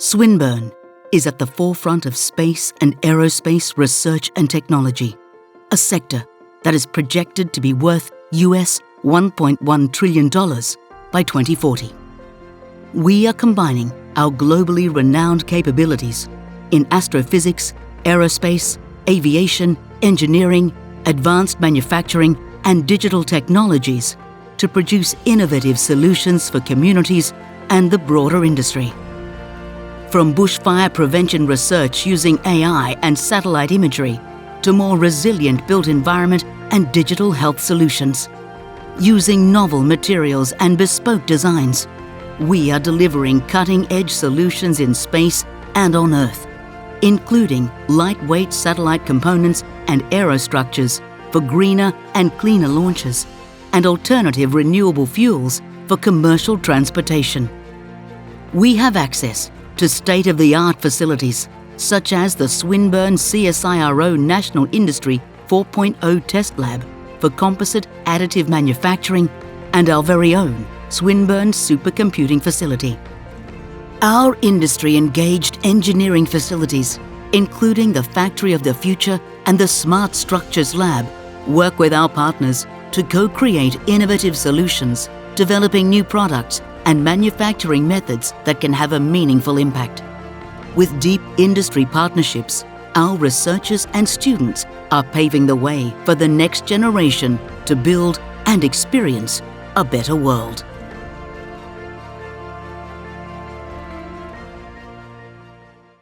Swinburne is at the forefront of space and aerospace research and technology, a sector that is projected to be worth US $1.1 trillion by 2040. We are combining our globally renowned capabilities in astrophysics, aerospace, aviation, engineering, advanced manufacturing, and digital technologies to produce innovative solutions for communities and the broader industry. From bushfire prevention research using AI and satellite imagery to more resilient built environment and digital health solutions. Using novel materials and bespoke designs, we are delivering cutting-edge solutions in space and on Earth, including lightweight satellite components and aerostructures for greener and cleaner launches, and alternative renewable fuels for commercial transportation. We have access to state-of-the-art facilities such as the Swinburne CSIRO National Industry 4.0 Test Lab for composite additive manufacturing and our very own Swinburne Supercomputing Facility. Our industry-engaged engineering facilities, including the Factory of the Future and the Smart Structures Lab, work with our partners to co-create innovative solutions, developing new products and manufacturing methods that can have a meaningful impact. With deep industry partnerships, our researchers and students are paving the way for the next generation to build and experience a better world.